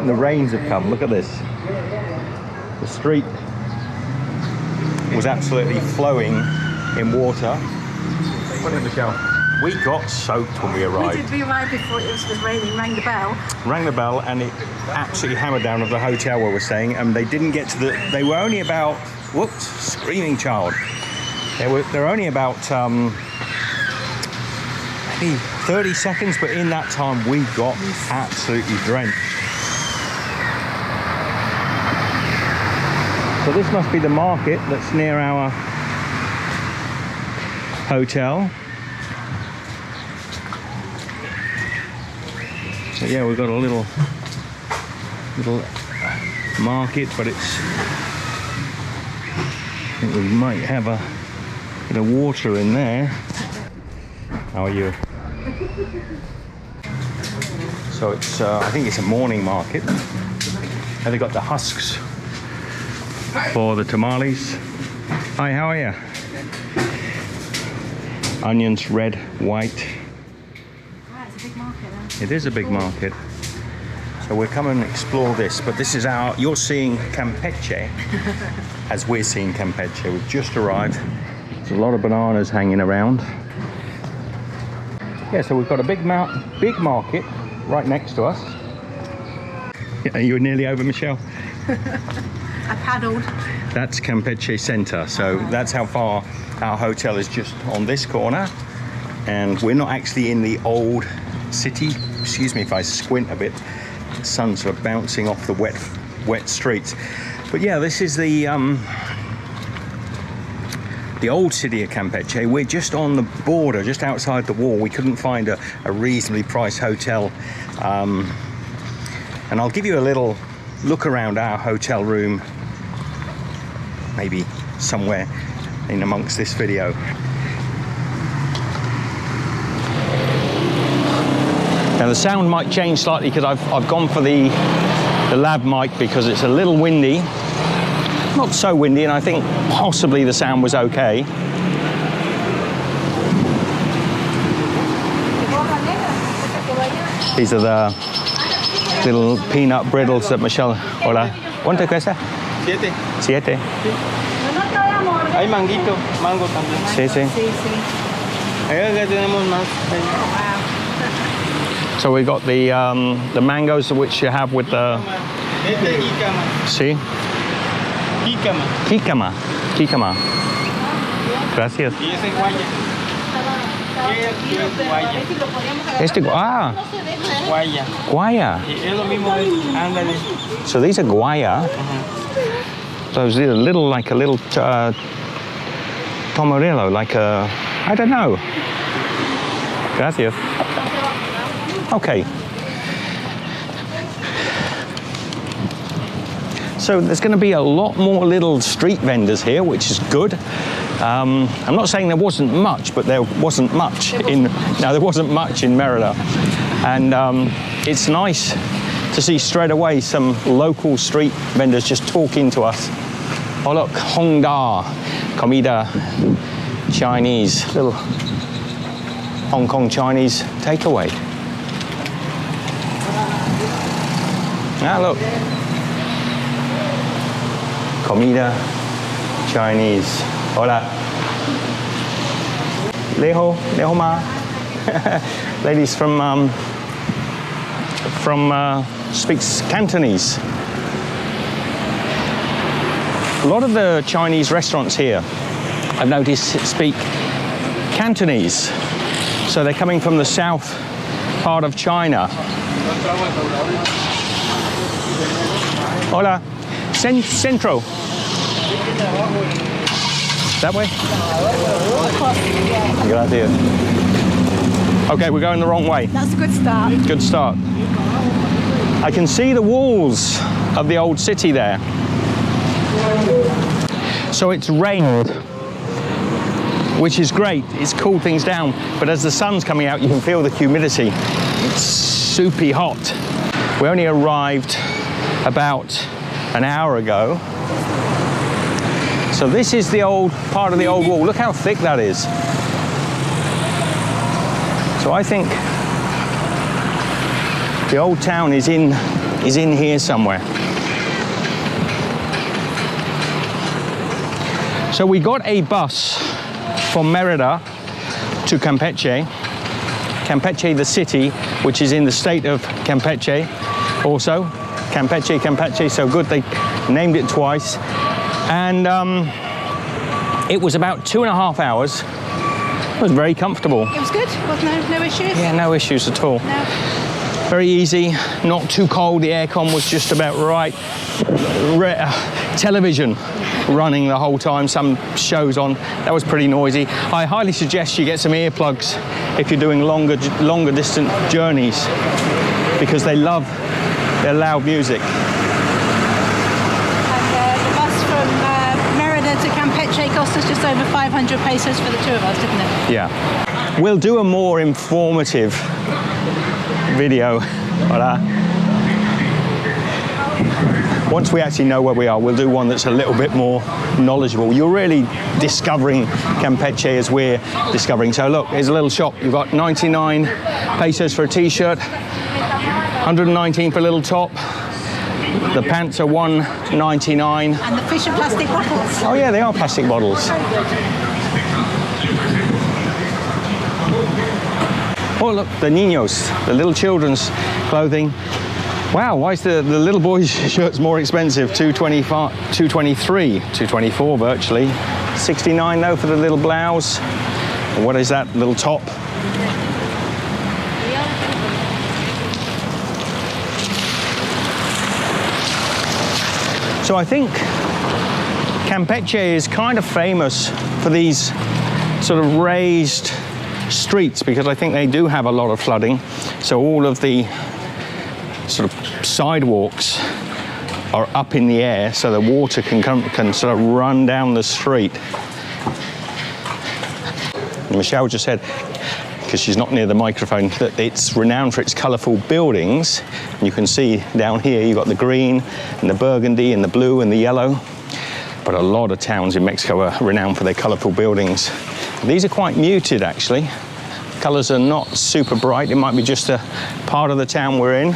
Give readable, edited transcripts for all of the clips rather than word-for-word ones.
and the rains have come. Look at this. The street was absolutely flowing in water. What did Michelle? We got soaked when we arrived. We arrived before it was raining, rang the bell. Rang the bell and it absolutely hammered down at the hotel where we're staying, and they didn't get to the... They were only about... Whoops, screaming child. They're only about maybe 30 seconds, but in that time we got absolutely drenched. So this must be the market that's near our hotel. So yeah, we've got a little market, but it's... I think we might have a bit of water in there. How are you? So it's, I think it's a morning market. And they got the husks for the tamales. Hi, how are you? Onions, red, white. Wow, it's a big market then. It is a big market. So we'll come and explore this, but this is our... You're seeing Campeche as we're seeing Campeche. We've just arrived. There's a lot of bananas hanging around. Yeah, so we've got a big market right next to us. Yeah, you were nearly over, Michelle. I paddled. That's Campeche Center, so that's how far our hotel is, just on this corner. And we're not actually in the old city. Excuse me if I squint a bit. The sun's sort of bouncing off the wet streets. But yeah, this is the old city of Campeche. We're just on the border, just outside the wall. We couldn't find a reasonably priced hotel. And I'll give you a little look around our hotel room, maybe somewhere in amongst this video. Now the sound might change slightly because I've gone for the lab mic because it's a little windy. Not so windy, and I think possibly the sound was okay. These are the little peanut brittle that Michelle... Hola. ¿Cuánto cuesta? 7. 7. Hay manguito, mango también. Sí, sí. Acá tenemos más. So we got the mangoes which you have with the... Sí. Jícama. Gracias. Y ese guaya. Guaya. Guaya. Es lo mismo, ándale. So these are guaya. Those are like a little tomarillo, like a, I don't know. Gracias. Okay. So there's going to be a lot more little street vendors here, which is good. I'm not saying there wasn't much, but there wasn't much in Merida. And it's nice to see straight away some local street vendors just talking to us. Oh look, Hongda, comida Chinese, little Hong Kong Chinese takeaway. Ah, look. Comida Chinese. Hola. Leho ma. Ladies from speaks Cantonese. A lot of the Chinese restaurants here, I've noticed, speak Cantonese. So they're coming from the south part of China. Hola. Centro. That way? Gracias. Okay, we're going the wrong way. That's a good start. Good start. I can see the walls of the old city there. So it's rained, which is great. It's cooled things down. But as the sun's coming out, you can feel the humidity. It's soupy hot. We only arrived about an hour ago. So this is the old part of the old wall. Look how thick that is. So I think the old town is in is in here somewhere. So we got a bus from Merida to Campeche. Campeche, the city, which is in the state of Campeche also. Campeche, Campeche, so good they named it twice. And it was about 2.5 hours. It was very comfortable. It was good. Was no issues. Yeah, no issues at all. No. Very easy, not too cold. The aircon was just about right. Television running the whole time, some shows on. That was pretty noisy. I highly suggest you get some earplugs if you're doing longer distant journeys, because they love their loud music. And the bus from Merida to Campeche cost us just over 500 pesos for the two of us, didn't it? Yeah. We'll do a more informative video. Hola. Once we actually know where we are, we'll do one that's a little bit more knowledgeable. You're really discovering Campeche as we're discovering. So look, here's a little shop. You've got 99 pesos for a t-shirt, 119 for a little top. The pants are $1.99. And the fish are plastic bottles. Oh yeah, they are plastic bottles. Oh look, the niños, the little children's clothing. Wow, why is the little boys' shirts more expensive? $2.25, $2.23, $2.24 virtually. $69 though for the little blouse. And what is that little top? So I think Campeche is kind of famous for these sort of raised streets, because I think they do have a lot of flooding. So all of the sort of sidewalks are up in the air, so the water can sort of run down the street. And Michelle just said, because she's not near the microphone, that it's renowned for its colourful buildings. And you can see down here you've got the green and the burgundy and the blue and the yellow. But a lot of towns in Mexico are renowned for their colourful buildings. These are quite muted actually. Colours are not super bright. It might be just a part of the town we're in.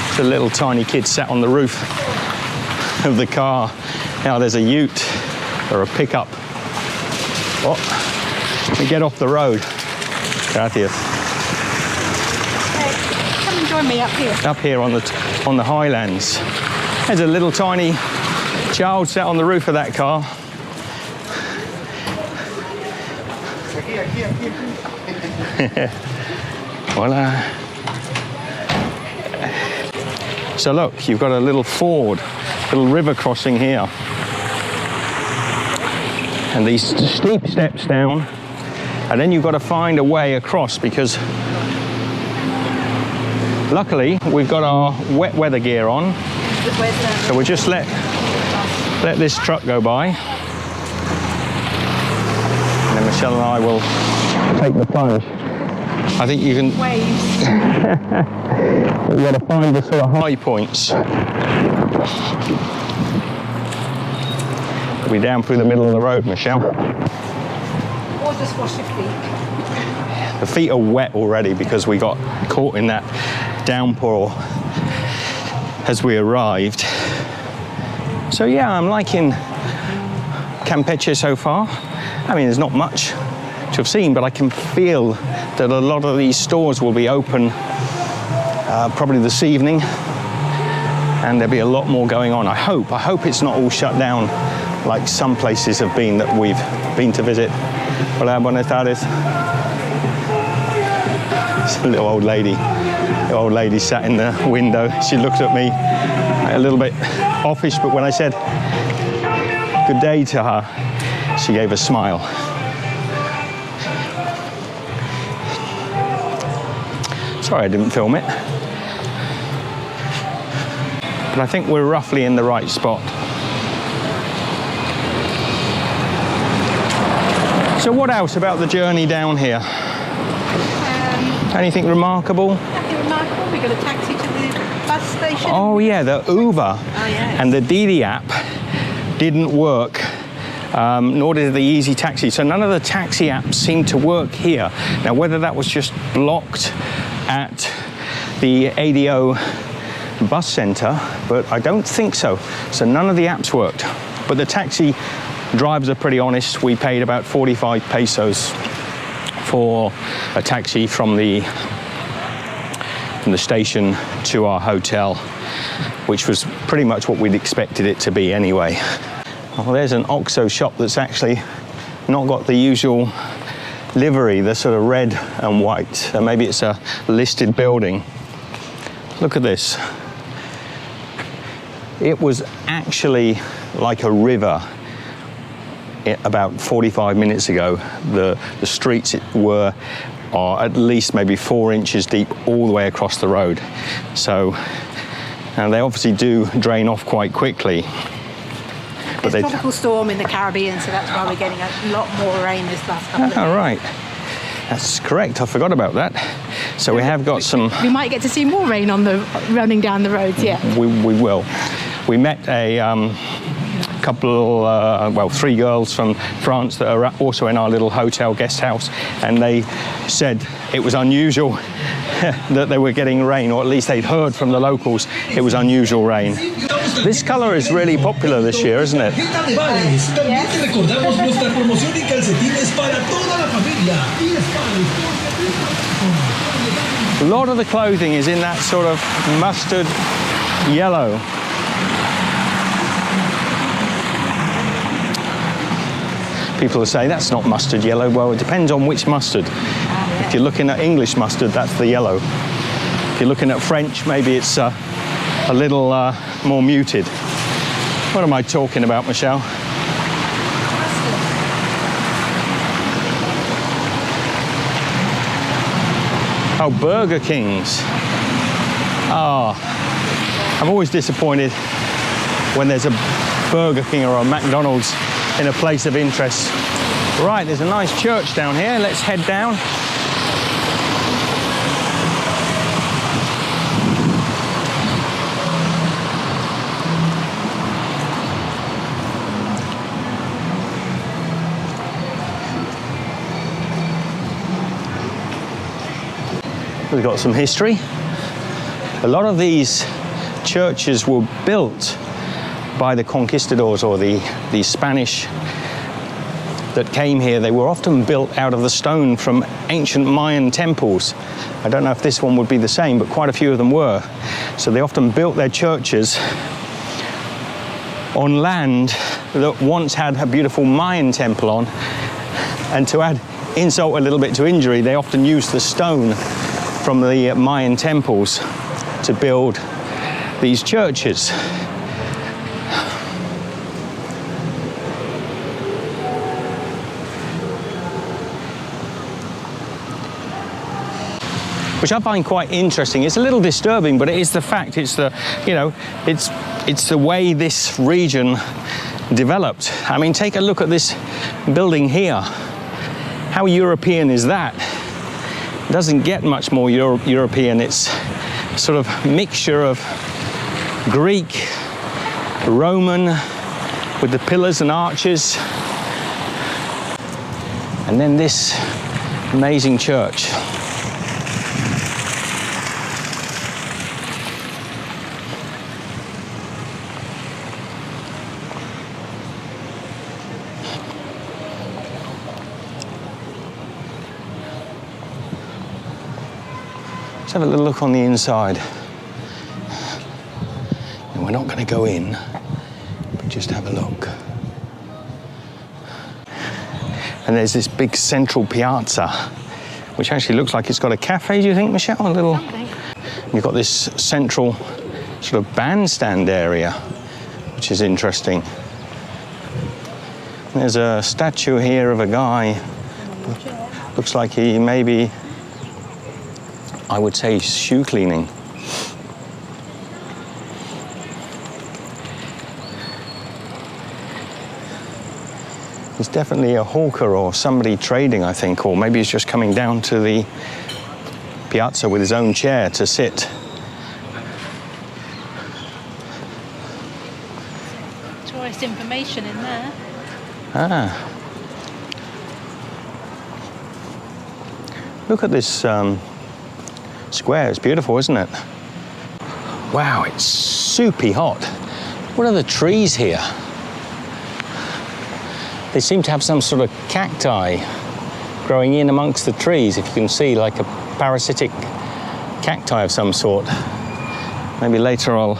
It's a little tiny kid sat on the roof of the car. Now there's a ute or a pickup. Oh, let me get off the road. Gracias. Hey, come and join me up here. Up here on the highlands. There's a little tiny child sat on the roof of that car. Voila. So look, you've got a little ford, little river crossing here. And these steep steps down, and then you've got to find a way across, because luckily we've got our wet weather gear on. So we'll just let this truck go by. And then Michelle and I will take the plunge. I think you can... Waves. You've got to find the sort of high points. We'll be down through the middle of the road, Michelle. Or just wash your feet. The feet are wet already because we got caught in that downpour as we arrived. So yeah, I'm liking Campeche so far. I mean, there's not much to have seen, but I can feel that a lot of these stores will be open probably this evening, and there'll be a lot more going on. I hope it's not all shut down like some places have been that we've been to visit. Hola, buenas tardes. It's a little old lady. The old lady sat in the window. She looked at me a little bit offish, but when I said good day to her, she gave a smile. Sorry I didn't film it. But I think we're roughly in the right spot. So what else about the journey down here? Anything remarkable? Nothing remarkable. We got a taxi to the bus station. Oh yeah, the Uber Oh, yes. and the Didi app didn't work nor did the Easy Taxi. So none of the taxi apps seemed to work here. Now, whether that was just blocked at the ADO bus centre, but I don't think so. So none of the apps worked. But the taxi drivers are pretty honest. We paid about 45 pesos for a taxi from the station to our hotel, which was pretty much what we'd expected it to be anyway. Well, there's an OXXO shop that's actually not got the usual livery, the sort of red and white. So maybe it's a listed building. Look at this. It was actually like a river about 45 minutes ago. The streets are at least maybe 4 inches deep all the way across the road. So, and they obviously do drain off quite quickly. There's a tropical storm in the Caribbean, so that's why we're getting a lot more rain this last couple of days. Oh, right. That's correct. I forgot about that. So we have got some... We might get to see more rain on the running down the roads, yeah. We will. We met a couple, well, 3 girls from France that are also in our little hotel guest house, and they said it was unusual that they were getting rain, or at least they'd heard from the locals it was unusual rain. This colour is really popular this year, isn't it? A lot of the clothing is in that sort of mustard yellow. People will say that's not mustard yellow. Well, it depends on which mustard. If you're looking at English mustard, that's the yellow. If you're looking at French, maybe it's a little more muted. What am I talking about, Michelle? Oh, Burger Kings. Oh, I'm always disappointed when there's a Burger King or a McDonald's in a place of interest. Right, there's a nice church down here. Let's head down. We've got some history. A lot of these churches were built by the conquistadors, or the Spanish that came here. They were often built out of the stone from ancient Mayan temples. I don't know if this one would be the same, but quite a few of them were. So they often built their churches on land that once had a beautiful Mayan temple on. And to add insult a little bit to injury, they often used the stone from the Mayan temples to build these churches. Which I find quite interesting. It's a little disturbing, but it is the fact. It's the, you know, it's the way this region developed. I mean, take a look at this building here. How European is that? It doesn't get much more European. It's sort of mixture of Greek, Roman, with the pillars and arches, and then this amazing church. Let's have a little look on the inside. And we're not going to go in, but just have a look. And there's this big central piazza, which actually looks like it's got a cafe, do you think, Michelle? A little. You've got this central sort of bandstand area, which is interesting. There's a statue here of a guy. Looks like he maybe, I would say, shoe cleaning. He's definitely a hawker or somebody trading, I think, or maybe he's just coming down to the piazza with his own chair to sit. Tourist information in there. Ah. Look at this square. It's beautiful, isn't it? Wow, it's soupy hot. What are the trees here? They seem to have some sort of cacti growing in amongst the trees, if you can see, like a parasitic cacti of some sort. Maybe later I'll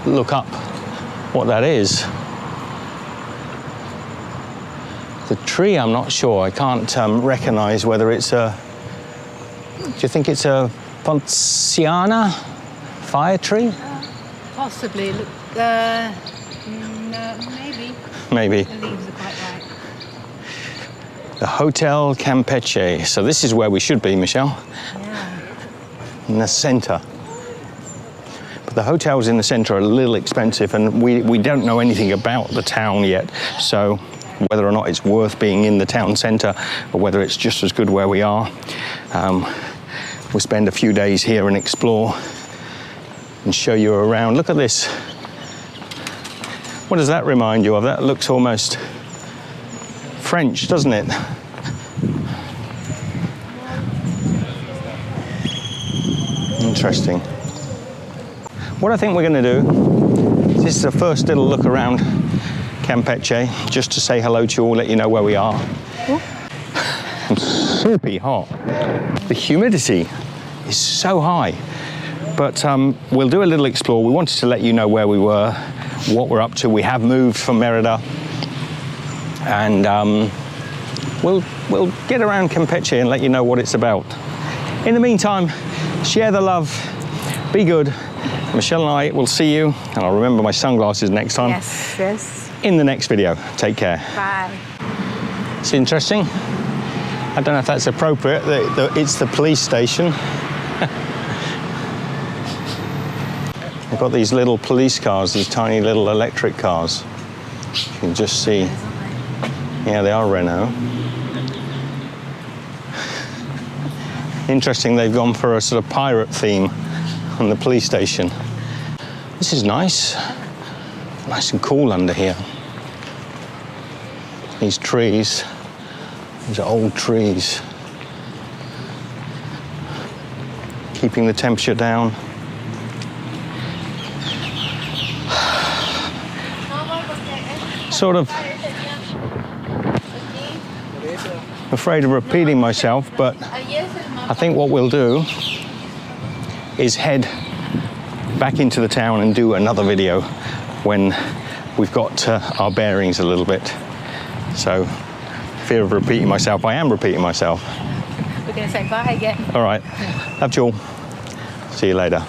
look up what that is. The tree, I'm not sure. I can't recognize whether it's a... Do you think it's a Ponciana fire tree? Possibly. Look, no, maybe. Maybe. The leaves are quite white. The Hotel Campeche. So this is where we should be, Michelle. Yeah. In the centre. But the hotels in the centre are a little expensive, and we don't know anything about the town yet. So whether or not it's worth being in the town centre, or whether it's just as good where we are. We'll spend a few days here and explore and show you around. Look at this. What does that remind you of? That looks almost French, doesn't it? Interesting. What I think we're going to do, this is the first little look around Campeche, just to say hello to you all, let you know where we are. It's super hot. The humidity is so high. But we'll do a little explore. We wanted to let you know where we were, what we're up to. We have moved from Merida, and we'll get around Campeche and let you know what it's about. In the meantime, share the love, be good. Michelle and I will see you, and I'll remember my sunglasses next time. Yes, yes. In the next video. Take care. Bye. It's interesting. I don't know if that's appropriate. It's the police station. They've got these little police cars, these tiny little electric cars. You can just see. Yeah, they are Renault. Interesting, they've gone for a sort of pirate theme on the police station. This is nice. Nice and cool under here. These trees, these are old trees. Keeping the temperature down. Sort of afraid of repeating myself, but I think what we'll do is head back into the town and do another video when we've got our bearings a little bit. So, fear of repeating myself, I am repeating myself. We're going to say bye again. All right, love you all. See you later.